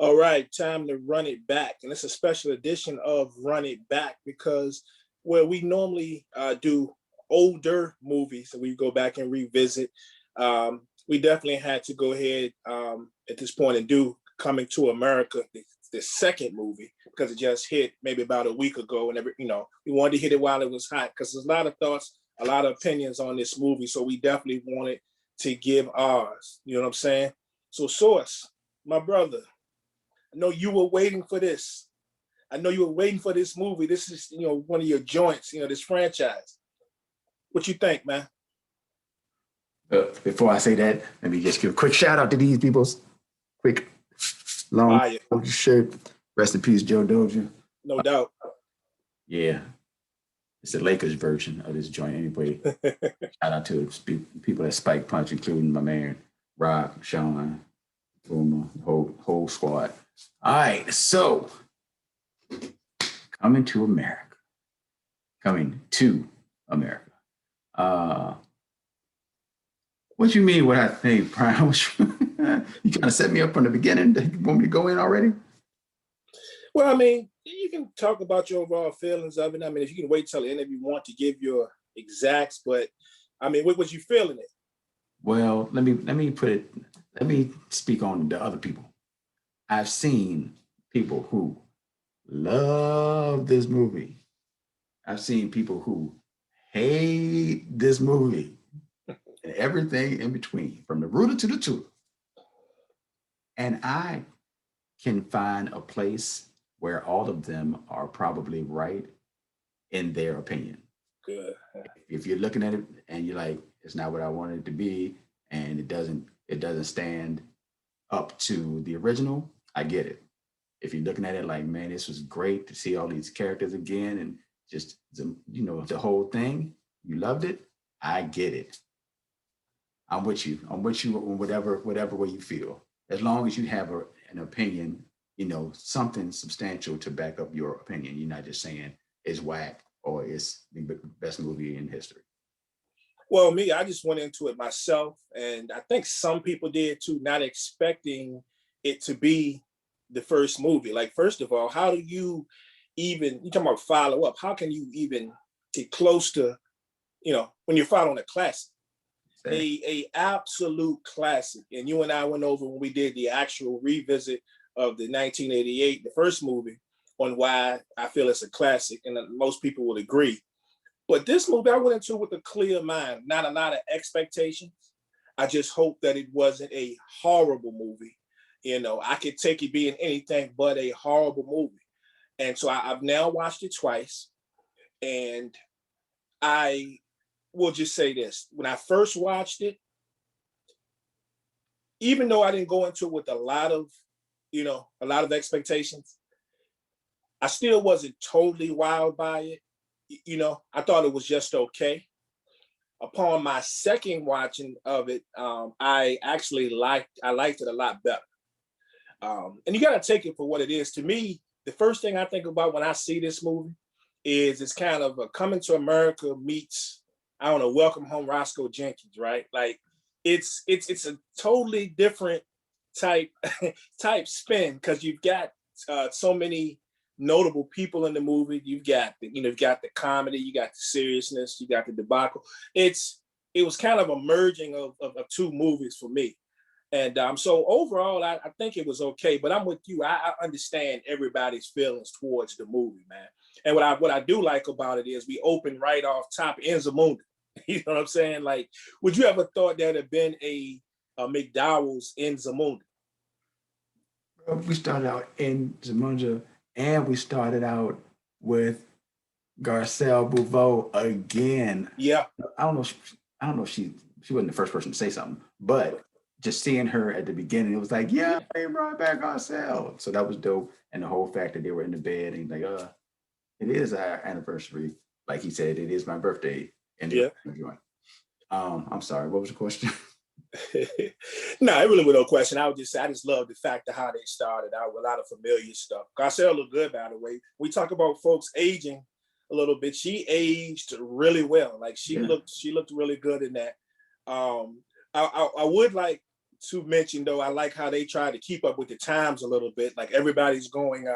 All right, time to run it back. And it's a special edition of Run It Back because where we normally do older movies that we go back and revisit, we definitely had to go ahead at this point and do Coming to America, the second movie, because it just hit maybe about a week ago. And we wanted to hit it while it was hot because there's a lot of thoughts, a lot of opinions on this movie. So we definitely wanted to give ours. You know what I'm saying? So, Source, my brother, I know you were waiting for this. I know you were waiting for this movie. This is, one of your joints, this franchise. What you think, man? Before I say that, let me just give a quick shout out to these people's quick, long Fire. shirt. Rest in peace, Joe Doja. No doubt. Yeah, it's the Lakers version of this joint. Anyway, shout out to people that Spike Punch, including my man Rock, Sean, Boomer, whole squad. All right, so Coming to America. What you mean what I think, Brian? You trying to set me up from the beginning? You want me to go in already? Well, I mean, you can talk about your overall feelings of it. I mean, if you can wait till the end if you want to give your exacts, but I mean, what was you feeling it? Well, let me speak on the other people. I've seen people who love this movie. I've seen people who hate this movie and everything in between, from the rooter to the tutor. And I can find a place where all of them are probably right in their opinion. Good. If you're looking at it and you're like, it's not what I wanted it to be, and it doesn't stand up to the original, I get it. If you're looking at it like, man, this was great to see all these characters again and just the whole thing, you loved it, I get it. I'm with you on whatever way you feel. As long as you have an opinion, something substantial to back up your opinion. You're not just saying it's whack or it's the best movie in history. Well, me, I just went into it myself, and I think some people did too, not expecting it to be the first movie. Like, first of all, how do you talking about follow up? How can you even get close to, when you're following a classic? A absolute classic. And you and I went over when we did the actual revisit of the 1988, the first movie, on why I feel it's a classic, and most people would agree. But this movie, I went into with a clear mind, not a lot of expectations. I just hope that it wasn't a horrible movie. I could take it being anything but a horrible movie. And so I've now watched it twice, and I will just say this. When I first watched it, even though I didn't go into it with a lot of expectations, I still wasn't totally wowed by it. I thought it was just okay. Upon my second watching of it, I actually liked it a lot better. And you got to take it for what it is. To me, the first thing I think about when I see this movie is it's kind of a Coming to America meets, I don't know, Welcome Home Roscoe Jenkins, right? Like it's a totally different type spin because you've got so many notable people in the movie. You've got the comedy, you got the seriousness, you got the debacle. It was kind of a merging of two movies for me. And so overall, I think it was okay. But I'm with you. I understand everybody's feelings towards the movie, man. And what I do like about it is we open right off top in Zamunda. You know what I'm saying? Like, would you ever thought there'd have been a McDowell's in Zamunda? We started out in Zamunda, and we started out with Garcelle Bouveau again. Yeah. I don't know if she wasn't the first person to say something, but just seeing her at the beginning, it was like, yeah, they brought back Garcelle. So that was dope. And the whole fact that they were in the bed and like, it is our anniversary. Like he said, it is my birthday. And yeah. I'm sorry, what was the question? No, it really was no question. I just love the fact of how they started out with a lot of familiar stuff. Garcelle looked good, by the way. We talk about folks aging a little bit. She aged really well. Like she looked really good in that. I would like to mention though, I like how they try to keep up with the times a little bit. Like everybody's going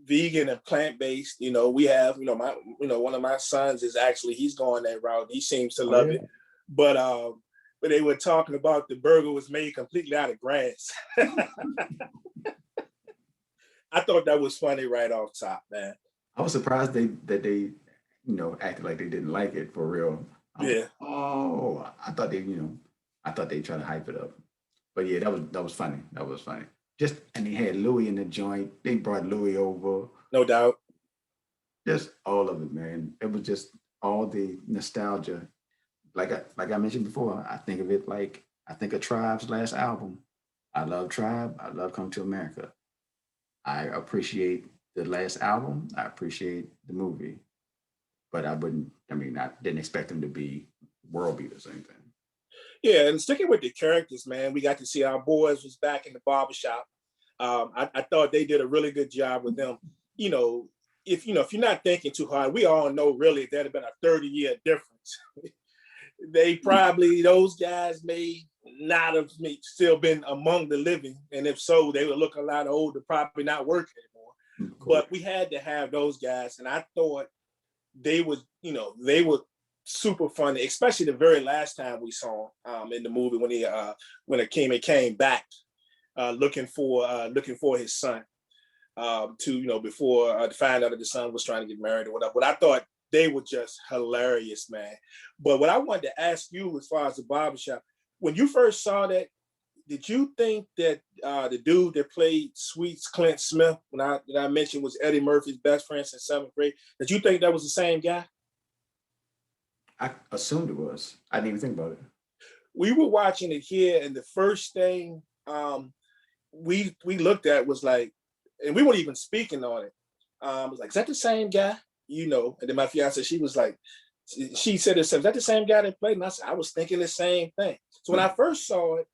vegan and plant-based. We have, one of my sons is actually, he's going that route. He seems to Oh love yeah. it. But they were talking about the burger was made completely out of grass. I thought that was funny right off top, man. I was surprised that they acted like they didn't like it for real. Yeah. Oh, I thought they try to hype it up. But yeah, that was funny. That was funny. Just and they had Louis in the joint. They brought Louis over. No doubt. Just all of it, man. It was just all the nostalgia. Like I mentioned before, I think of it like I think of Tribe's last album. I love Tribe. I love Come to America. I appreciate the last album. I appreciate the movie, but I wouldn't. I mean, I didn't expect them to be world beaters or anything. Yeah, and sticking with the characters, man, we got to see our boys was back in the barbershop. I thought they did a really good job with them. If you're not thinking too hard, we all know really there'd have been a 30-year difference. They probably, those guys may not have still been among the living, and if so, they would look a lot older, probably not working anymore. But we had to have those guys, and I thought they were super funny, especially the very last time we saw him in the movie when it came back looking for his son before to find out that the son was trying to get married or whatever. But I thought they were just hilarious, man. But what I wanted to ask you as far as the barbershop, when you first saw that, did you think that the dude that played Sweets, Clint Smith, that I mentioned was Eddie Murphy's best friend since 7th grade, did you think that was the same guy? I assumed it was. I didn't even think about it. We were watching it here, and the first thing we looked at was like, and we weren't even speaking on it. It was like, is that the same guy? And then my fiance, she was like, she said, "Is that the same guy that played?" And I said, I was thinking the same thing. So when I first saw it,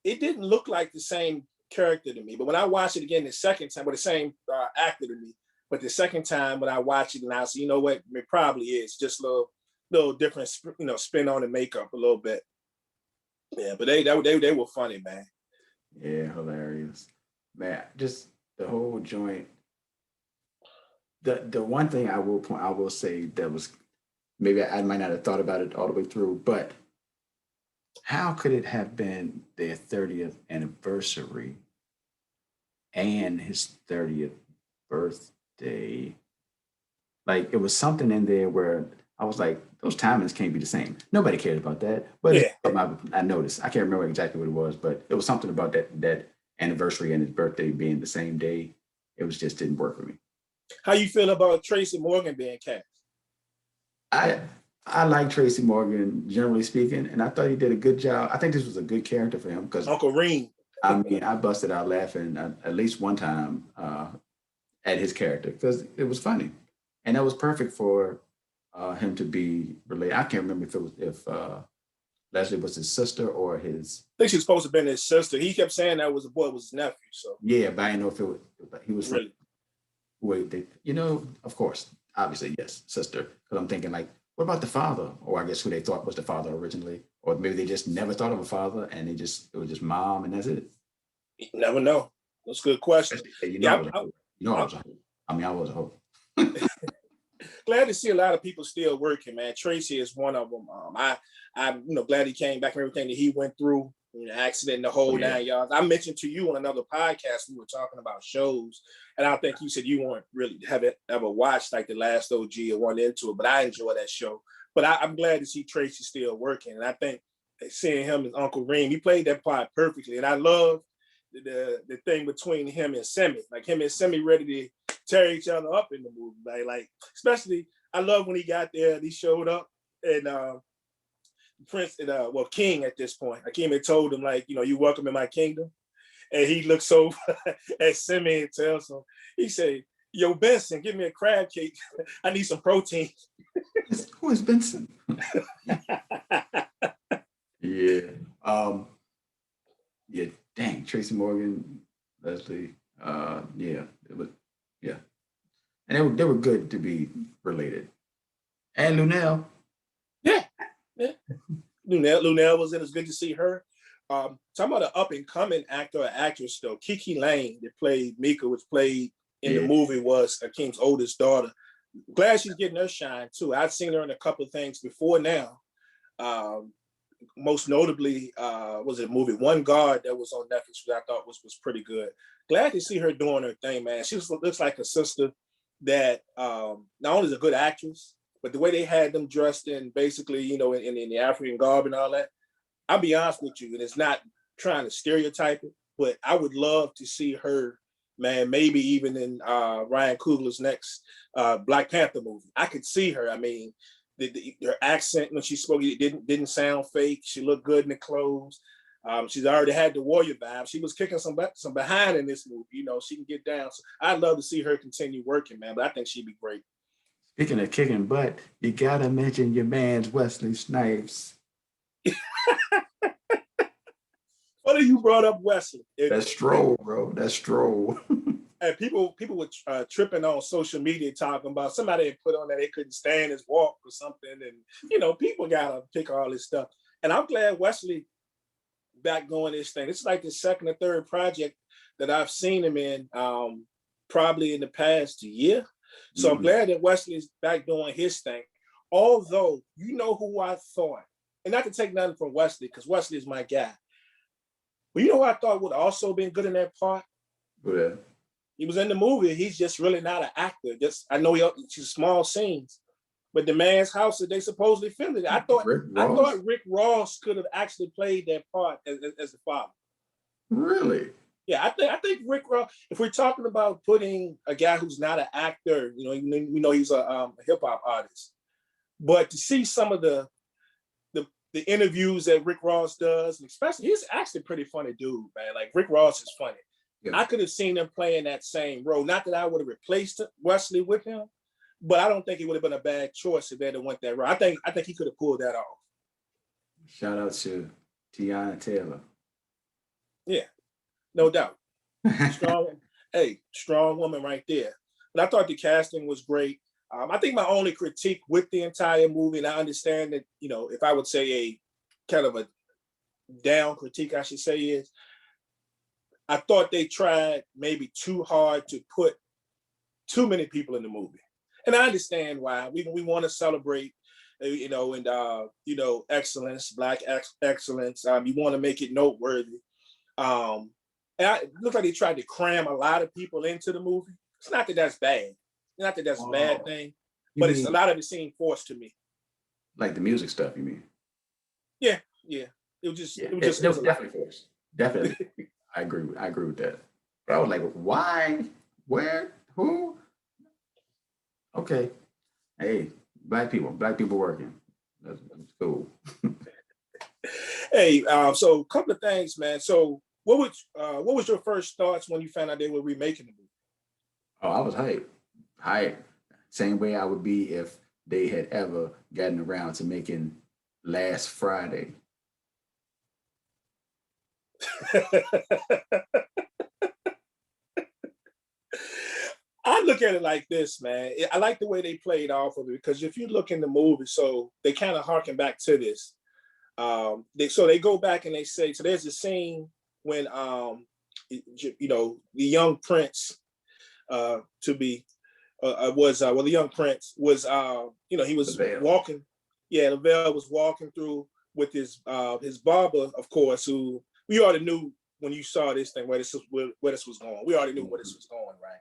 it didn't look like the same character to me. But when I watched it again the second time, with the same actor to me, but the second time when I watched it, and I said, you know what, it probably is just a little different, spin on the makeup a little bit. Yeah, but they were funny, man. Yeah, hilarious, man. Just the whole joint. The one thing I will say that was maybe I might not have thought about it all the way through, but how could it have been their 30th anniversary and his 30th birthday? Like it was something in there where I was like, those timings can't be the same. Nobody cared about that. But Yeah. I noticed. I can't remember exactly what it was, but it was something about that anniversary and his birthday being the same day. It was just didn't work for me. How you feel about Tracy Morgan being cast? I like Tracy Morgan, generally speaking, and I thought he did a good job. I think this was a good character for him because Uncle Reem. I mean, I busted out laughing at least one time at his character because it was funny, and that was perfect for him to be related. I can't remember if Leslie was his sister or his. I think she's supposed to have been his sister. He kept saying that was his nephew. So Yeah, but I didn't know if it was, he was really. Wait, of course, obviously, yes, sister. Because I'm thinking, like, what about the father? Or I guess who they thought was the father originally. Or maybe they just never thought of a father and it was just mom and that's it. You never know. That's a good question. I was a hope. I was a hope. Glad to see a lot of people still working, man. Tracy is one of them. I'm glad he came back from everything that he went through, accident, the whole 9 yards. I mentioned to you on another podcast, we were talking about shows, and I think you said you weren't really haven't ever watched like The Last OG or one into it, but I enjoy that show. But I'm glad to see Tracy still working, and I think seeing him as Uncle Reem, he played that part perfectly, and I love the thing between him and Semi, like him and Semi ready to tear each other up in the movie. Like especially, I love when he got there and he showed up and Prince and King at this point. Hakeem had told him like, you welcome in my kingdom, and he looks so at Semi and tells him, he said, "Yo, Benson, give me a crab cake. I need some protein." Who is Benson? Yeah. Yeah. Dang, Tracy Morgan, Leslie. Yeah, it was. Yeah, and they were good to be related. And Lunel. Yeah. Lunel was in. It's good to see her. Talking about an up and coming actor or actress though, Kiki Lane that played Mika, which played in the movie, was Akeem's oldest daughter. Glad she's getting her shine too. I've seen her in a couple of things before now. Most notably, was it a movie One Guard that was on Netflix, which I thought was pretty good. Glad to see her doing her thing, man. She looks like a sister that not only is a good actress, but the way they had them dressed in basically, you know, in the African garb and all that. I'll be honest with you, and it's not trying to stereotype it, but I would love to see her, man, maybe even in Ryan Coogler's next Black Panther movie. I could see her. I mean, her accent when she spoke, it didn't sound fake. She looked good in the clothes. She's already had the warrior vibe. She was kicking some behind in this movie. You know, she can get down. So I'd love to see her continue working, man. But I think she'd be great. Speaking of kicking butt, you gotta mention your man's Wesley Snipes. Funny you brought up Wesley. That's Stroll, bro. That's Stroll. And people were tripping on social media talking about somebody had put on that they couldn't stand his walk or something, and you know people gotta pick all this stuff. And I'm glad Wesley back going this thing. It's like the second or third project that I've seen him in, probably in the past year. So I'm glad that Wesley's back doing his thing. Although, you know who I thought, and not to take nothing from Wesley, because Wesley is my guy. But you know who I thought would also been good in that part? Yeah. He was in the movie. He's just really not an actor. Just I know he's small scenes, but the man's house that they supposedly filmed it. I thought Rick Ross could have actually played that part as the father. Really? Yeah, I think Rick Ross. If we're talking about putting a guy who's not an actor, you know he's a hip hop artist, but to see some of the interviews that Rick Ross does, and especially he's actually a pretty funny dude, man. Like Rick Ross is funny. Yeah. I could have seen him playing that same role. Not that I would have replaced Wesley with him, but I don't think it would have been a bad choice if they'd have went that route. I think he could have pulled that off. Shout out to Tiana Taylor. Yeah, no doubt. Strong woman right there. But I thought the casting was great. I think my only critique with the entire movie, and I understand that, you know, if I would say a kind of a down critique, I should say, is I thought they tried maybe too hard to put too many people in the movie. And I understand why. We want to celebrate, you know, and, you know, excellence, Black excellence. You want to make it noteworthy. And it looked like they tried to cram a lot of people into the movie. It's not that that's bad. Not that that's a bad thing, but it's a lot of it seemed forced to me. Like the music stuff, you mean? Yeah. It was definitely forced. Definitely. I agree with that. But I was like, why? Where? Who? Okay. Hey, black people working. That's cool. Hey, so a couple of things, man. So what was your first thoughts when you found out they were remaking the movie? Oh, I was hyped. Same way I would be if they had ever gotten around to making Last Friday. I look at it like this, man. I like the way they played off of it, because if you look in the movie, so they kind of harken back to this. They go back and they say, so there's a scene when you know, the young prince the young prince was you know, he was walking. Yeah, Lavelle was walking through with his barber, of course, who we already knew when you saw this thing where this was going. We already knew where this was going, right?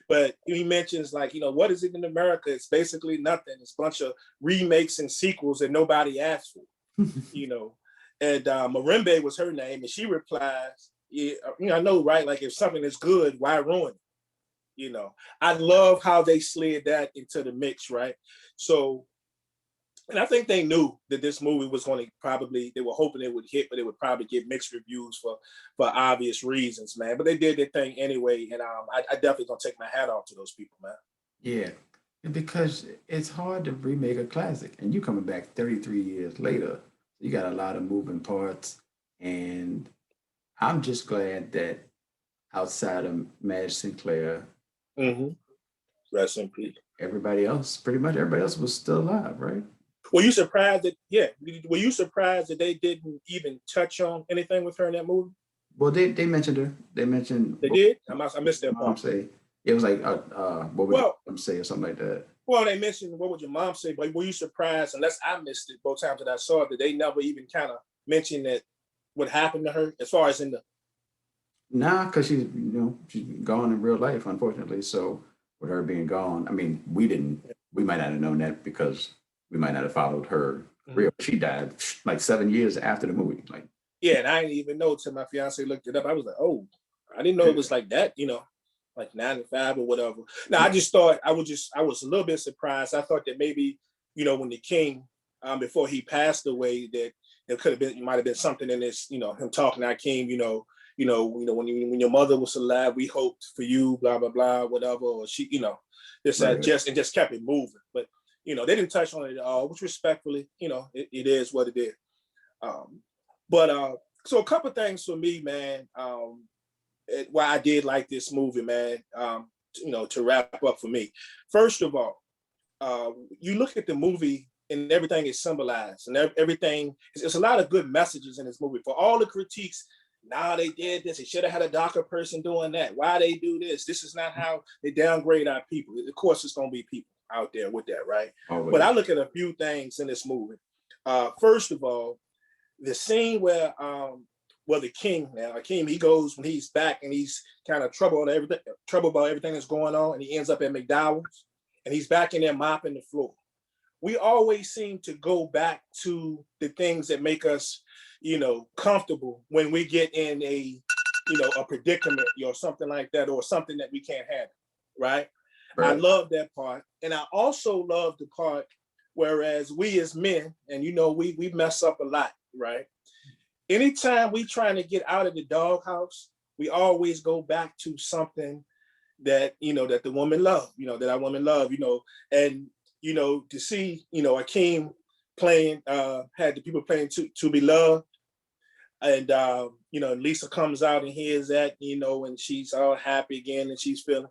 But he mentions, like, you know, what is it in America? It's basically nothing. It's a bunch of remakes and sequels that nobody asked for, you know. And Marimbe was her name, and she replies, yeah, you know, I know, right? Like, if something is good, why ruin it? You know, I love how they slid that into the mix, right? So, and I think they knew that this movie was going to they were hoping it would hit, but it would probably get mixed reviews for obvious reasons, man. But they did their thing anyway, and I definitely gonna take my hat off to those people, man. Yeah, because it's hard to remake a classic, and you coming back 33 years later, you got a lot of moving parts, and I'm just glad that outside of Madge Sinclair, rest in peace, pretty much everybody else was still alive, right? Were you surprised that? Yeah. Were you surprised that they didn't even touch on anything with her in that movie? Well, they mentioned her. They mentioned They what did. I would missed your that mom part. say. It was like, what would your Well, mom say or something like that. well, they mentioned what would your mom say, but were you surprised? Unless I missed it both times that I saw it, that they never even kind of mentioned that what happened to her as far as in the. Nah, because she's gone in real life, unfortunately. So with her being gone, I mean, we might not have known that because we might not have followed her Mhm. career. She died like 7 years after the movie. Like, Yeah, and I didn't even know till my fiance looked it up. I was like, oh, I didn't know it yeah, was like that, like 95 or whatever. Now I just thought I was a little bit surprised. I thought that maybe, when the king, before he passed away, that there could have been, it might have been something in this, him talking to King, when your mother was alive, we hoped for you, blah blah blah, whatever, or she, this right, right. just kept it moving. But they didn't touch on it at all, which respectfully, it is what it is. Um, but so a couple things for me, man. Why I did like this movie, man. To wrap up for me. First of all, you look at the movie and everything is symbolized, and everything. It's a lot of good messages in this movie. For all the critiques, now they did this. They should have had a darker person doing that. Why they do this? This is not how they downgrade our people. Of course, it's gonna be people out there with that, right? But I Always. look at a few things in this movie. First of all, the scene where the king, now Akeem, he goes when he's back and he's kind of trouble about everything that's going on, and he ends up at McDowell's and he's back in there mopping the floor. We always seem to go back to the things that make us, comfortable when we get in a predicament or something like that, or something that we can't handle, right? I Right. love that part. And I also love the part whereas we as men, and we mess up a lot, right? Anytime we trying to get out of the doghouse, we always go back to something that the woman loved, that our woman loved, and to see, Akeem playing, had the people playing to be loved, and Lisa comes out and hears that, and she's all happy again, and she's feeling,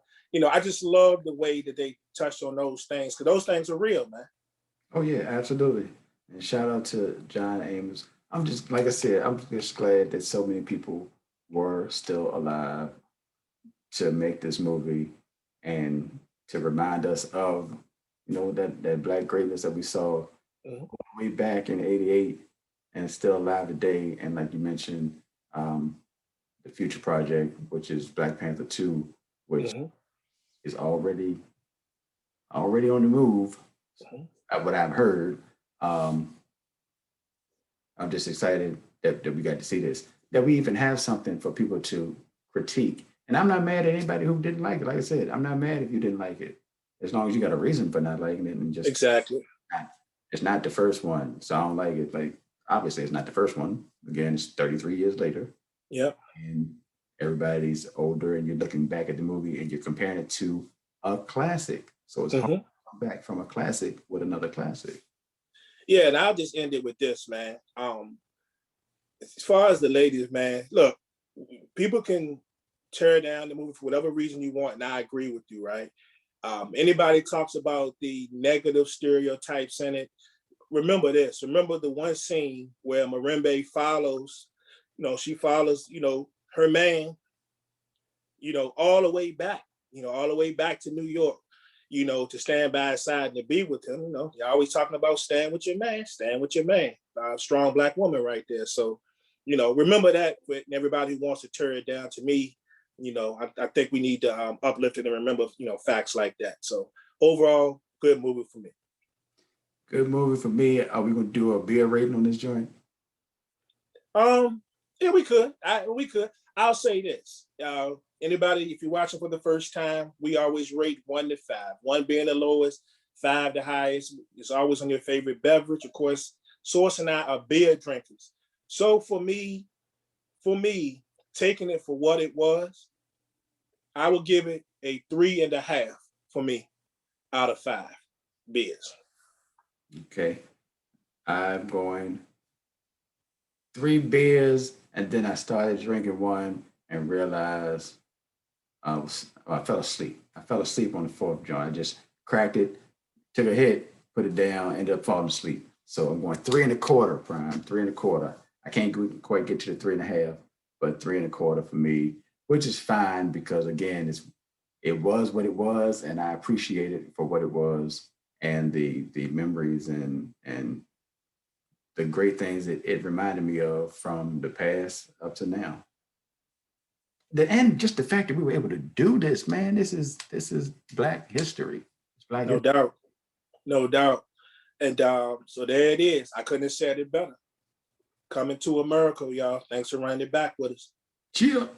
I just love the way that they touched on those things, because those things are real, man. Oh yeah, absolutely. And shout out to John Amos. I'm just like I said, I'm just glad that so many people were still alive to make this movie and to remind us of that black greatness that we saw Mhm. way back in '88 and still alive today. And like you mentioned, um, the future project, which is Black Panther 2, which Mhm. is already on the move, Mhm. what I've heard. Um, I'm just excited that we got to see this, that we even have something for people to critique. And I'm not mad at anybody who didn't like it. Like I said, I'm not mad if you didn't like it, as long as you got a reason for not liking it and just Exactly. it's not the first one, so I don't like it. Like obviously, it's not the first one. Again, it's 33 years later, Yeah. and everybody's older, and you're looking back at the movie and you're comparing it to a classic. So it's hard Hmm. to come back from a classic with another classic. Yeah, and I'll just end it with this, man. As far as the ladies, man, look, people can tear down the movie for whatever reason you want, and I agree with you, right? Anybody talks about the negative stereotypes in it, remember this. Remember the one scene where Marimbe follows, she follows, her man, all the way back, all the way back to New York, to stand by his side and to be with him. You're always talking about stand with your man, stand with your man. Strong black woman right there. So, remember that with everybody who wants to tear it down. To me, I think we need to uplift it and remember, facts like that. So overall, good movie for me. Good movie for me. Are we gonna do a beer rating on this joint? Um, yeah, we could. We could. I'll say this. Anybody, if you're watching for the first time, we always rate 1 to 5. 1 being the lowest, 5 the highest. It's always on your favorite beverage. Of course, Source and I are beer drinkers. So for me, taking it for what it was, I will give it a 3.5 for me out of 5 beers. Okay. I'm going 3 beers, and then I started drinking one and realized I fell asleep. I fell asleep on the fourth joint. I just cracked it, took a hit, put it down, ended up falling asleep. So I'm going 3.25 prime, 3.25. I can't quite get to the 3.5, but 3.25 for me, which is fine because again, it was what it was, and I appreciate it for what it was, and the memories and the great things that it reminded me of from the past up to now. And just the fact that we were able to do this, man, this is Black history. It's Black No history. doubt. No doubt. And so there it is. I couldn't have said it better. Coming to America, y'all. Thanks for running it back with us. Cheer.